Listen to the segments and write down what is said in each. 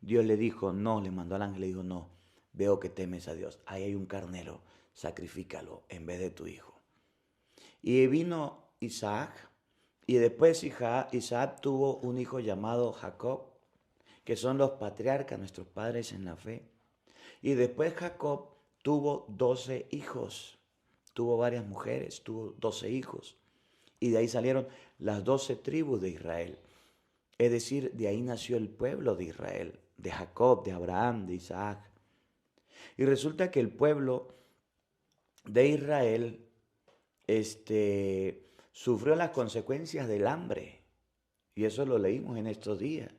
Dios le dijo, no, le mandó al ángel, le dijo, no, veo que temes a Dios. Ahí hay un carnero, sacrifícalo en vez de tu hijo. Y vino Isaac, y después Isaac tuvo un hijo llamado Jacob, que son los patriarcas, nuestros padres en la fe. Y después Jacob tuvo 12 hijos, tuvo varias mujeres, tuvo 12 hijos. Y de ahí salieron las 12 tribus de Israel. Es decir, de ahí nació el pueblo de Israel, de Jacob, de Abraham, de Isaac. Y resulta que el pueblo de Israel sufrió las consecuencias del hambre. Y eso lo leímos en estos días.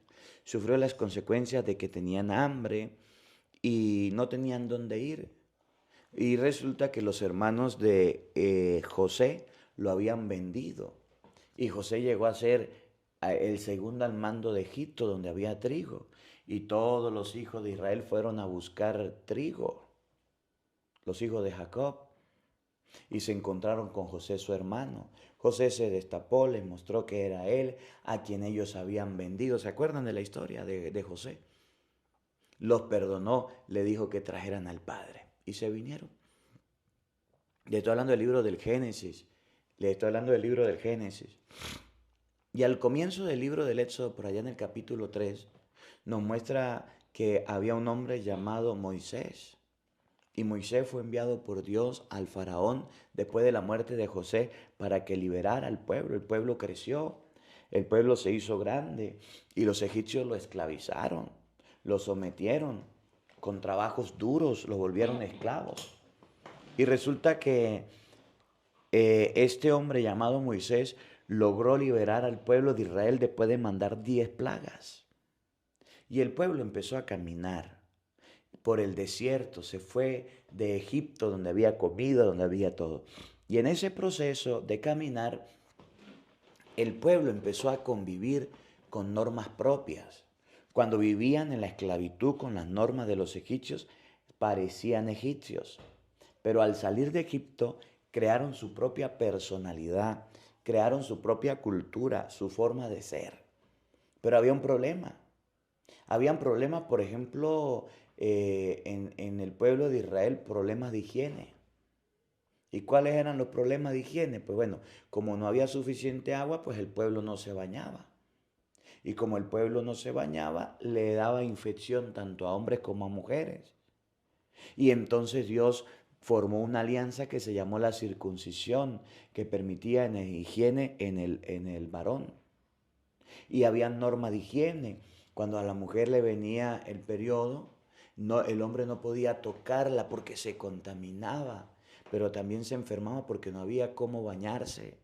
Sufrió las consecuencias de que tenían hambre y no tenían dónde ir. Y resulta que los hermanos de José lo habían vendido. Y José llegó a ser el segundo al mando de Egipto, donde había trigo. Y todos los hijos de Israel fueron a buscar trigo, los hijos de Jacob, y se encontraron con José su hermano. José se destapó, les mostró que era él a quien ellos habían vendido. ¿Se acuerdan de la historia de José? Los perdonó, le dijo que trajeran al padre y se vinieron. Le estoy hablando del libro del Génesis. Le estoy hablando del libro del Génesis. Y al comienzo del libro del Éxodo, por allá en el capítulo 3, nos muestra que había un hombre llamado Moisés. Y Moisés fue enviado por Dios al faraón después de la muerte de José para que liberara al pueblo. El pueblo creció, el pueblo se hizo grande y los egipcios lo esclavizaron, lo sometieron con trabajos duros, lo volvieron esclavos. Y resulta que este hombre llamado Moisés logró liberar al pueblo de Israel después de mandar 10 plagas. Y el pueblo empezó a caminar por el desierto, se fue de Egipto donde había comida, donde había todo. Y en ese proceso de caminar, el pueblo empezó a convivir con normas propias. Cuando vivían en la esclavitud con las normas de los egipcios, parecían egipcios. Pero al salir de Egipto, crearon su propia personalidad, crearon su propia cultura, su forma de ser. Pero había un problema. Habían problemas, por ejemplo, en el pueblo de Israel, problemas de higiene. ¿Y cuáles eran los problemas de higiene? Pues bueno, como no había suficiente agua, pues el pueblo no se bañaba. Y como el pueblo no se bañaba, le daba infección tanto a hombres como a mujeres. Y entonces Dios formó una alianza que se llamó la circuncisión, que permitía en higiene en el varón. Y había normas de higiene. Cuando a la mujer le venía el periodo, no, el hombre no podía tocarla porque se contaminaba, pero también se enfermaba porque no había cómo bañarse.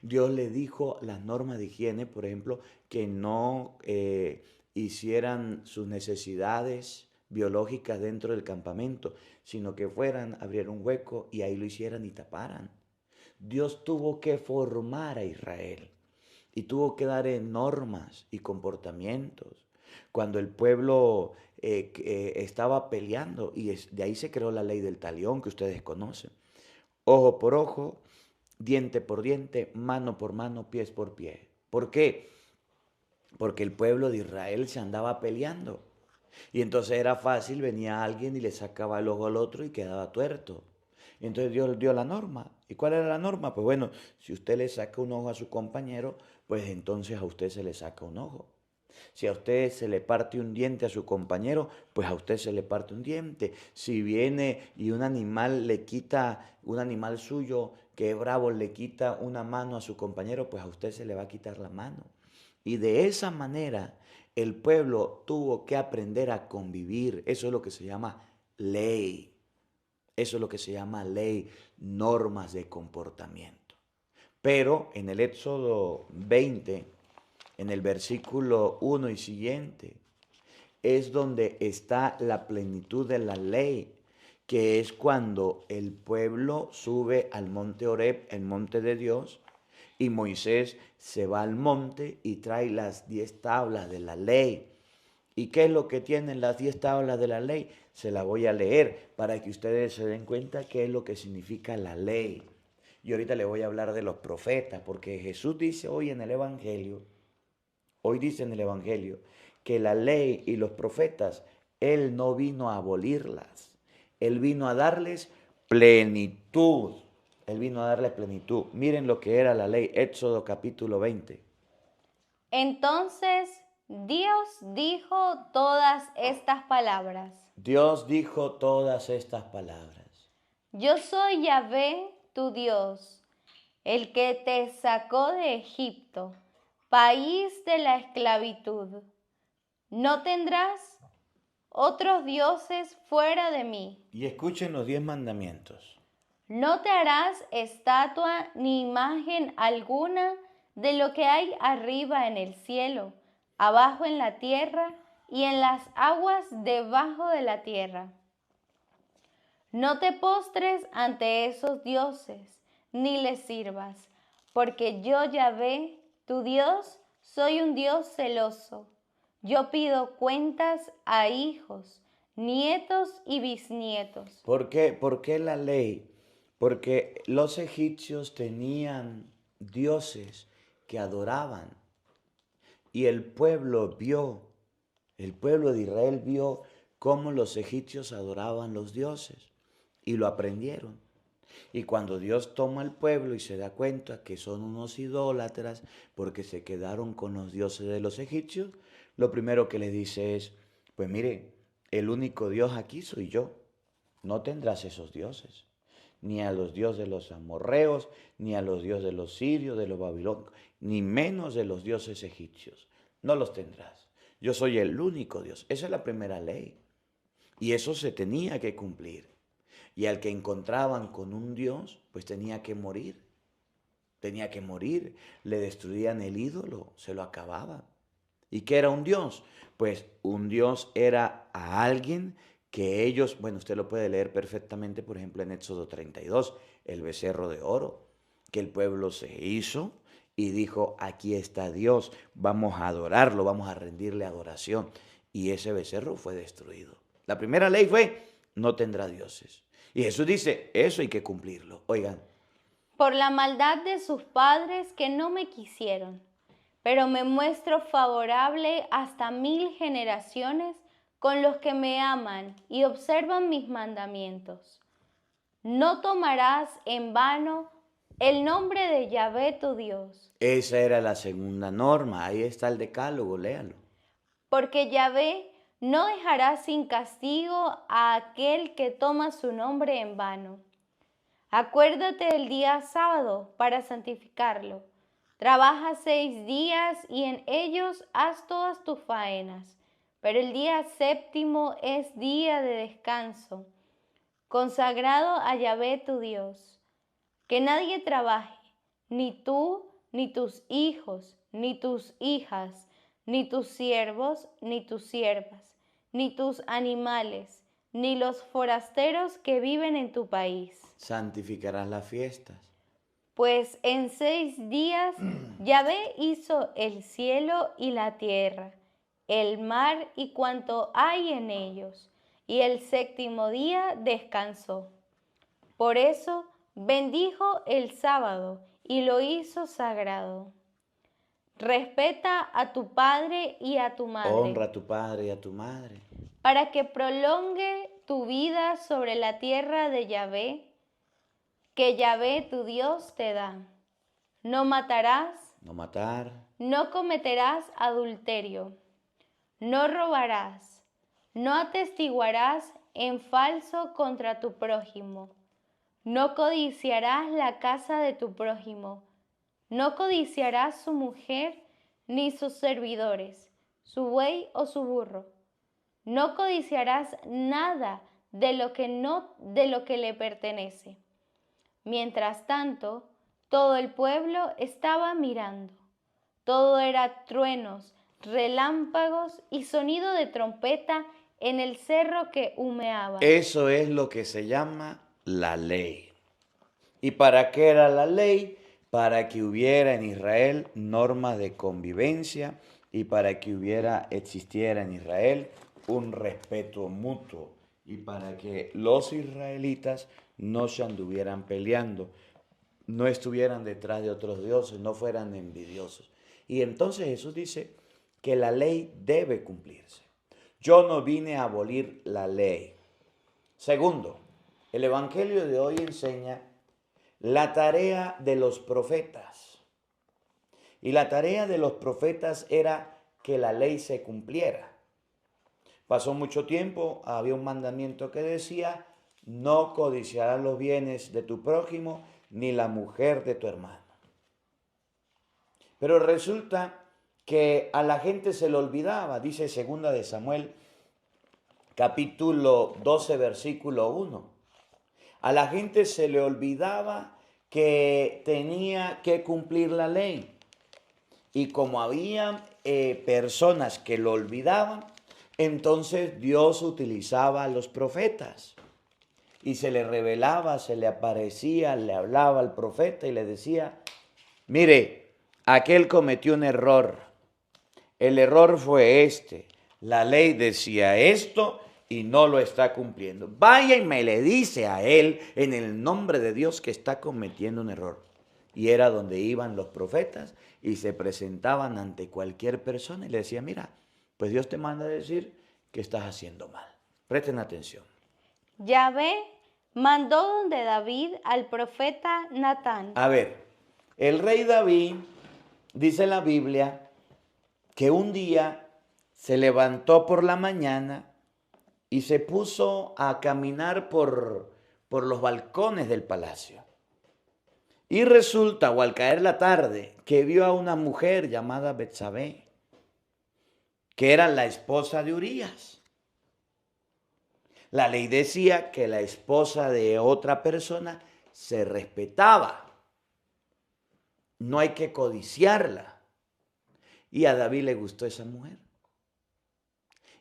Dios le dijo las normas de higiene, por ejemplo, que no hicieran sus necesidades biológicas dentro del campamento, sino que fueran, abrieran un hueco y ahí lo hicieran y taparan. Dios tuvo que formar a Israel y tuvo que dar normas y comportamientos. Cuando el pueblo estaba peleando, y de ahí se creó la ley del talión que ustedes conocen. Ojo por ojo, diente por diente, mano por mano, pies por pie. ¿Por qué? Porque el pueblo de Israel se andaba peleando. Y entonces era fácil, venía alguien y le sacaba el ojo al otro y quedaba tuerto. Y entonces Dios dio la norma. ¿Y cuál era la norma? Pues bueno, si usted le saca un ojo a su compañero, pues entonces a usted se le saca un ojo. Si a usted se le parte un diente a su compañero, pues a usted se le parte un diente. Si viene y un animal le quita, un animal suyo que es bravo, le quita una mano a su compañero, pues a usted se le va a quitar la mano. Y de esa manera el pueblo tuvo que aprender a convivir. Eso es lo que se llama ley. Eso es lo que se llama ley, normas de comportamiento. Pero en el Éxodo 20, en el versículo 1 y siguiente, es donde está la plenitud de la ley, que es cuando el pueblo sube al monte Horeb, el monte de Dios, y Moisés se va al monte y trae las 10 tablas de la ley. ¿Y qué es lo que tienen las 10 tablas de la ley? Se la voy a leer para que ustedes se den cuenta qué es lo que significa la ley. Y ahorita le voy a hablar de los profetas, porque Jesús dice hoy en el Evangelio, hoy dice en el Evangelio, que la ley y los profetas, Él no vino a abolirlas. Él vino a darles plenitud. Él vino a darles plenitud. Miren lo que era la ley, Éxodo capítulo 20. Entonces Dios dijo todas estas palabras. Dios dijo todas estas palabras. Yo soy Yahvé, tu Dios, el que te sacó de Egipto, país de la esclavitud. No tendrás otros dioses fuera de mí. Y escuchen los 10 mandamientos. No te harás estatua ni imagen alguna de lo que hay arriba en el cielo, abajo en la tierra y en las aguas debajo de la tierra. No te postres ante esos dioses, ni les sirvas, porque yo, Yahvé, tu Dios, soy un Dios celoso. Yo pido cuentas a hijos, nietos y bisnietos. ¿Por qué? ¿Por qué la ley? Porque los egipcios tenían dioses que adoraban. Y el pueblo de Israel vio cómo los egipcios adoraban los dioses y lo aprendieron. Y cuando Dios toma al pueblo y se da cuenta que son unos idólatras porque se quedaron con los dioses de los egipcios, lo primero que les dice es, pues mire, el único Dios aquí soy yo. No tendrás esos dioses, ni a los dioses de los amorreos, ni a los dioses de los sirios, de los babilónicos, ni menos de los dioses egipcios. No los tendrás. Yo soy el único Dios. Esa es la primera ley. Y eso se tenía que cumplir. Y al que encontraban con un Dios, pues tenía que morir. Tenía que morir. Le destruían el ídolo, se lo acababan. ¿Y qué era un Dios? Pues un Dios era a alguien que ellos, bueno, usted lo puede leer perfectamente, por ejemplo, en Éxodo 32, el becerro de oro, que el pueblo se hizo y dijo, aquí está Dios, vamos a adorarlo, vamos a rendirle adoración. Y ese becerro fue destruido. La primera ley fue, no tendrá dioses. Y Jesús dice, eso hay que cumplirlo. Oigan. Por la maldad de sus padres que no me quisieron, pero me muestro favorable hasta 1000 generaciones con los que me aman y observan mis mandamientos. No tomarás en vano el nombre de Yahvé tu Dios. Esa era la segunda norma, ahí está el decálogo, léalo. Porque Yahvé no dejará sin castigo a aquel que toma su nombre en vano. Acuérdate del día sábado para santificarlo. Trabaja 6 días y en ellos haz todas tus faenas, pero el día séptimo es día de descanso, consagrado a Yahvé tu Dios. Que nadie trabaje, ni tú, ni tus hijos, ni tus hijas, ni tus siervos, ni tus siervas, ni tus animales, ni los forasteros que viven en tu país. Santificarás las fiestas. Pues en 6 días Yahvé hizo el cielo y la tierra, el mar y cuanto hay en ellos, y el séptimo día descansó. Por eso bendijo el sábado y lo hizo sagrado. Respeta a tu padre y a tu madre. Honra a tu padre y a tu madre. Para que prolongue tu vida sobre la tierra de Yahvé, que Yahvé tu Dios te da. No matarás. No matar. No cometerás adulterio. No robarás. No atestiguarás en falso contra tu prójimo. No codiciarás la casa de tu prójimo. No codiciarás su mujer ni sus servidores, su buey o su burro. No codiciarás nada de lo que le pertenece. Mientras tanto, todo el pueblo estaba mirando. Todo era truenos, relámpagos y sonido de trompeta en el cerro que humeaba. Eso es lo que se llama la ley. ¿Y para qué era la ley? Para que hubiera en Israel normas de convivencia y para que existiera en Israel un respeto mutuo y para que los israelitas no se anduvieran peleando, no estuvieran detrás de otros dioses, no fueran envidiosos. Y entonces Jesús dice, que la ley debe cumplirse. Yo no vine a abolir la ley. Segundo, el Evangelio de hoy enseña la tarea de los profetas. Y la tarea de los profetas era que la ley se cumpliera. Pasó mucho tiempo, había un mandamiento que decía, no codiciarás los bienes de tu prójimo ni la mujer de tu hermano. Pero resulta que a la gente se le olvidaba, dice 2 de Samuel, capítulo 12, versículo 1. A la gente se le olvidaba que tenía que cumplir la ley. Y como había personas que lo olvidaban, entonces Dios utilizaba a los profetas. Y se le revelaba, se le aparecía, le hablaba al profeta y le decía, mire, aquel cometió un error. El error fue este. La ley decía esto y no lo está cumpliendo. Vaya y me le dice a él en el nombre de Dios que está cometiendo un error. Y era donde iban los profetas y se presentaban ante cualquier persona y le decían, mira, pues Dios te manda a decir que estás haciendo mal. Presten atención. Yahvé mandó donde David al profeta Natán. A ver, el rey David, dice la Biblia, que un día se levantó por la mañana y se puso a caminar por los balcones del palacio. Y resulta, o al caer la tarde, que vio a una mujer llamada Betsabé, que era la esposa de Urías. La ley decía que la esposa de otra persona se respetaba. No hay que codiciarla. Y a David le gustó esa mujer.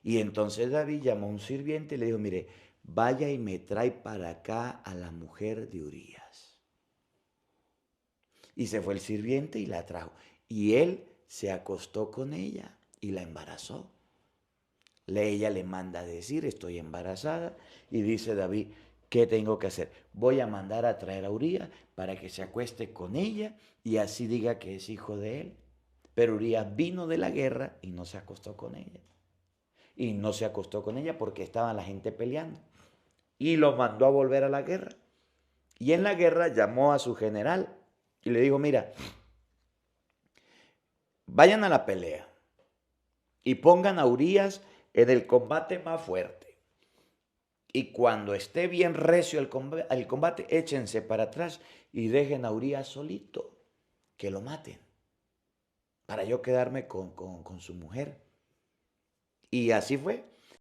Y entonces David llamó a un sirviente y le dijo, mire, vaya y me trae para acá a la mujer de Urías. Y se fue el sirviente y la trajo. Y él se acostó con ella y la embarazó. Ella le manda a decir, estoy embarazada. Y dice David, ¿qué tengo que hacer? Voy a mandar a traer a Urías para que se acueste con ella y así diga que es hijo de él. Pero Urías vino de la guerra y no se acostó con ella. Y no se acostó con ella porque estaba la gente peleando. Y lo mandó a volver a la guerra. Y en la guerra llamó a su general y le dijo, mira, vayan a la pelea y pongan a Urías en el combate más fuerte. Y cuando esté bien recio el combate, échense para atrás y dejen a Urías solito, que lo maten, para yo quedarme con su mujer. Y así fue.